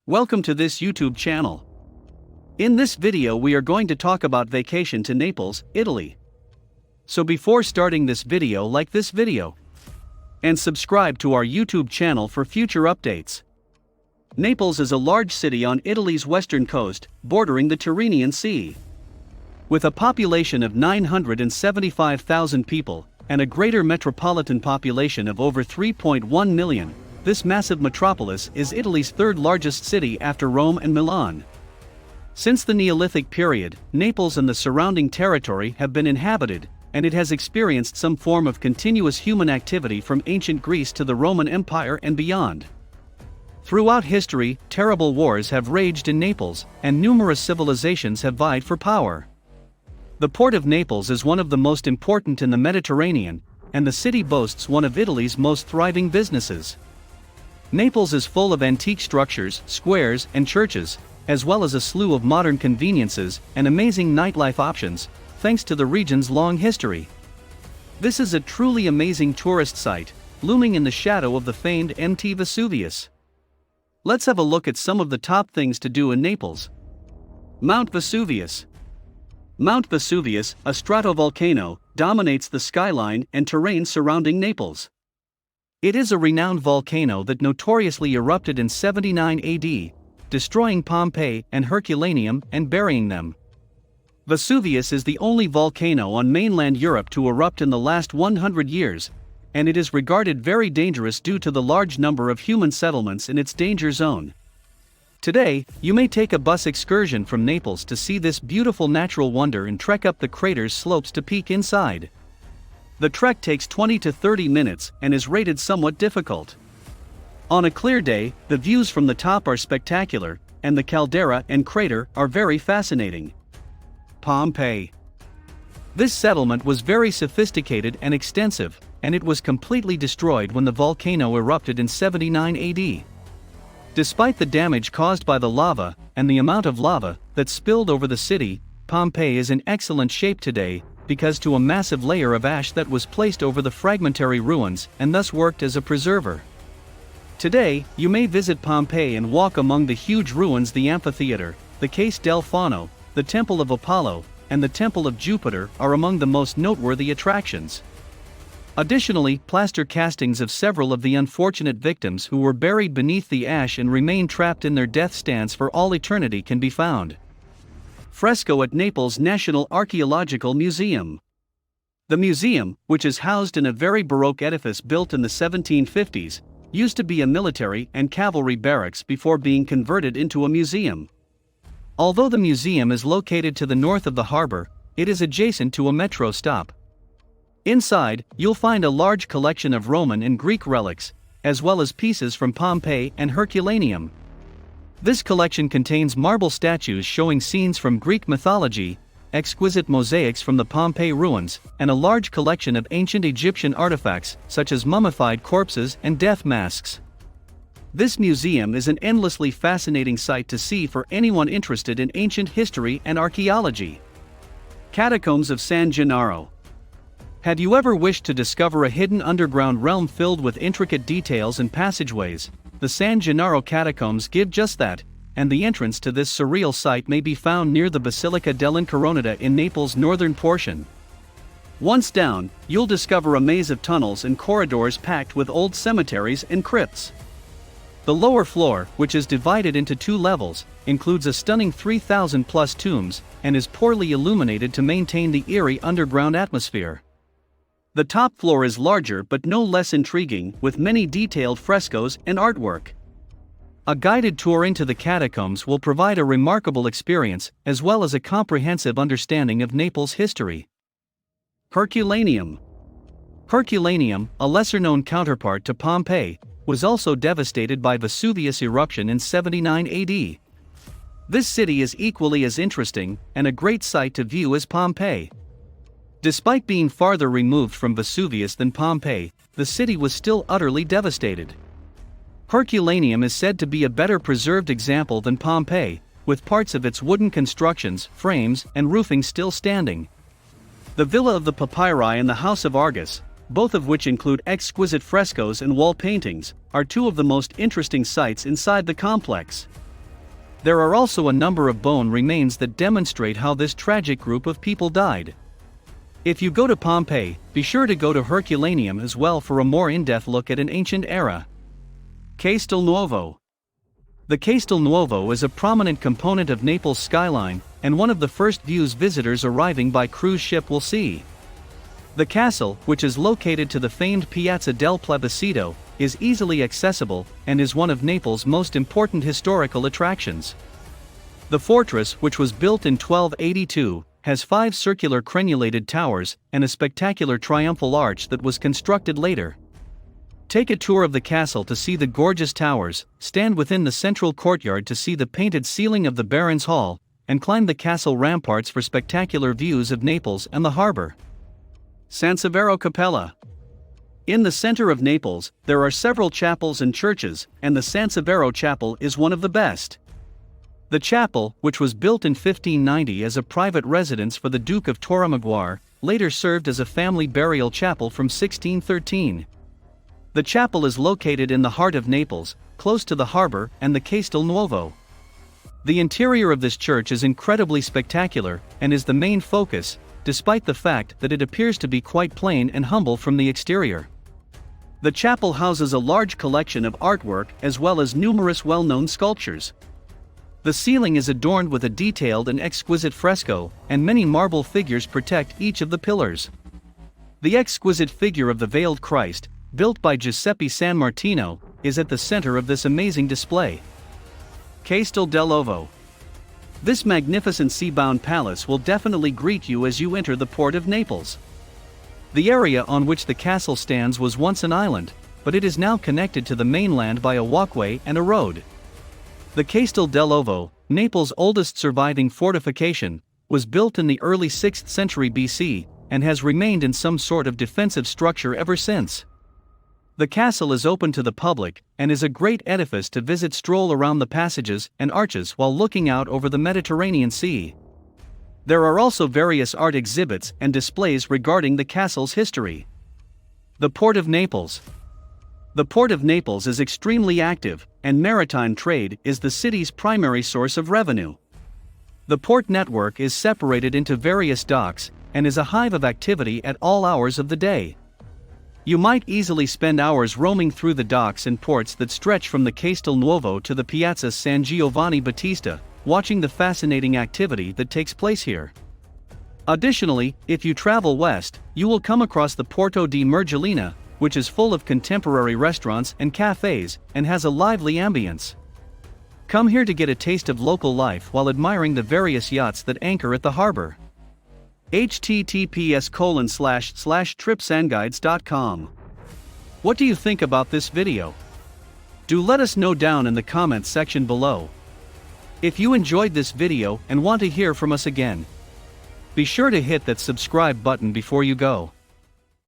Welcome to this YouTube channel. In this video we are going to talk about vacation to Naples, Italy. So before starting this video, like this video and subscribe to our YouTube channel for future updates. Naples is a large city on Italy's western coast, bordering the Tyrrhenian Sea. With a population of 975,000 people and a greater metropolitan population of over 3.1 million, this massive metropolis is Italy's third largest city after Rome and Milan. Since the Neolithic period, Naples and the surrounding territory have been inhabited, and it has experienced some form of continuous human activity from ancient Greece to the Roman Empire and beyond. Throughout history, terrible wars have raged in Naples, and numerous civilizations have vied for power. The port of Naples is one of the most important in the Mediterranean, and the city boasts one of Italy's most thriving businesses. Naples is full of antique structures, squares, and churches, as well as a slew of modern conveniences and amazing nightlife options, thanks to the region's long history. This is a truly amazing tourist site, looming in the shadow of the famed Mt. Vesuvius. Let's have a look at some of the top things to do in Naples. Mount Vesuvius. Mount Vesuvius, a stratovolcano, dominates the skyline and terrain surrounding Naples. It is a renowned volcano that notoriously erupted in 79 AD, destroying Pompeii and Herculaneum and burying them. Vesuvius is the only volcano on mainland Europe to erupt in the last 100 years, and it is regarded very dangerous due to the large number of human settlements in its danger zone. Today, you may take a bus excursion from Naples to see this beautiful natural wonder and trek up the crater's slopes to peek inside. The trek takes 20 to 30 minutes and is rated somewhat difficult. On a clear day, the views from the top are spectacular, and the caldera and crater are very fascinating. Pompeii. This settlement was very sophisticated and extensive, and it was completely destroyed when the volcano erupted in 79 AD. Despite the damage caused by the lava and the amount of lava that spilled over the city, Pompeii is in excellent shape today, because to a massive layer of ash that was placed over the fragmentary ruins and thus worked as a preserver. Today, you may visit Pompeii and walk among the huge ruins. The amphitheater, the Case del Fauno, the Temple of Apollo, and the Temple of Jupiter are among the most noteworthy attractions. Additionally, plaster castings of several of the unfortunate victims who were buried beneath the ash and remain trapped in their death stands for all eternity can be found. Fresco at Naples National Archaeological Museum. The museum, which is housed in a very Baroque edifice built in the 1750s, used to be a military and cavalry barracks before being converted into a museum. Although the museum is located to the north of the harbor, it is adjacent to a metro stop. Inside, you'll find a large collection of Roman and Greek relics, as well as pieces from Pompeii and Herculaneum. This collection contains marble statues showing scenes from Greek mythology, exquisite mosaics from the Pompeii ruins, and a large collection of ancient Egyptian artifacts, such as mummified corpses and death masks. This museum is an endlessly fascinating sight to see for anyone interested in ancient history and archaeology. Catacombs of San Gennaro. Had you ever wished to discover a hidden underground realm filled with intricate details and passageways? The San Gennaro catacombs give just that, and the entrance to this surreal site may be found near the Basilica dell'Incoronata in Naples' northern portion. Once down, you'll discover a maze of tunnels and corridors packed with old cemeteries and crypts. The lower floor, which is divided into two levels, includes a stunning 3,000-plus tombs, and is poorly illuminated to maintain the eerie underground atmosphere. The top floor is larger but no less intriguing, with many detailed frescoes and artwork. A guided tour into the catacombs will provide a remarkable experience, as well as a comprehensive understanding of Naples' history. Herculaneum. Herculaneum, a lesser-known counterpart to Pompeii, was also devastated by Vesuvius eruption in 79 AD. This city is equally as interesting and a great sight to view as Pompeii. Despite being farther removed from Vesuvius than Pompeii, the city was still utterly devastated. Herculaneum is said to be a better preserved example than Pompeii, with parts of its wooden constructions, frames, and roofing still standing. The Villa of the Papyri and the House of Argus, both of which include exquisite frescoes and wall paintings, are two of the most interesting sights inside the complex. There are also a number of bone remains that demonstrate how this tragic group of people died. If you go to Pompeii, be sure to go to Herculaneum as well for a more in-depth look at an ancient era. Castel Nuovo. The Castel Nuovo is a prominent component of Naples' skyline, and one of the first views visitors arriving by cruise ship will see. The castle, which is located to the famed Piazza del Plebiscito, is easily accessible and is one of Naples' most important historical attractions. The fortress, which was built in 1282, has 5 circular crenulated towers and a spectacular triumphal arch that was constructed later. Take a tour of the castle to see the gorgeous towers, stand within the central courtyard to see the painted ceiling of the Baron's Hall, and climb the castle ramparts for spectacular views of Naples and the harbor. San Severo Cappella. In the center of Naples, there are several chapels and churches, and the San Severo Chapel is one of the best. The chapel, which was built in 1590 as a private residence for the Duke of Torremaggiore, later served as a family burial chapel from 1613. The chapel is located in the heart of Naples, close to the harbor and the Castel Nuovo. The interior of this church is incredibly spectacular and is the main focus, despite the fact that it appears to be quite plain and humble from the exterior. The chapel houses a large collection of artwork as well as numerous well-known sculptures. The ceiling is adorned with a detailed and exquisite fresco, and many marble figures protect each of the pillars. The exquisite figure of the Veiled Christ, built by Giuseppe San Martino, is at the center of this amazing display. Castel dell'Ovo. This magnificent sea-bound palace will definitely greet you as you enter the port of Naples. The area on which the castle stands was once an island, but it is now connected to the mainland by a walkway and a road. The Castel dell'Ovo, Naples' oldest surviving fortification, was built in the early 6th century BC, and has remained in some sort of defensive structure ever since. The castle is open to the public, and is a great edifice to visit. Stroll around the passages and arches while looking out over the Mediterranean Sea. There are also various art exhibits and displays regarding the castle's history. The Port of Naples. The Port of Naples is extremely active, and maritime trade is the city's primary source of revenue. The port network is separated into various docks, and is a hive of activity at all hours of the day. You might easily spend hours roaming through the docks and ports that stretch from the Castel Nuovo to the Piazza San Giovanni Battista, watching the fascinating activity that takes place here. Additionally, if you travel west, you will come across the Porto di Mergellina, which is full of contemporary restaurants and cafes, and has a lively ambience. Come here to get a taste of local life while admiring the various yachts that anchor at the harbor. https://tripsandguides.com. What do you think about this video? Do let us know down in the comments section below. If you enjoyed this video and want to hear from us again, be sure to hit that subscribe button before you go.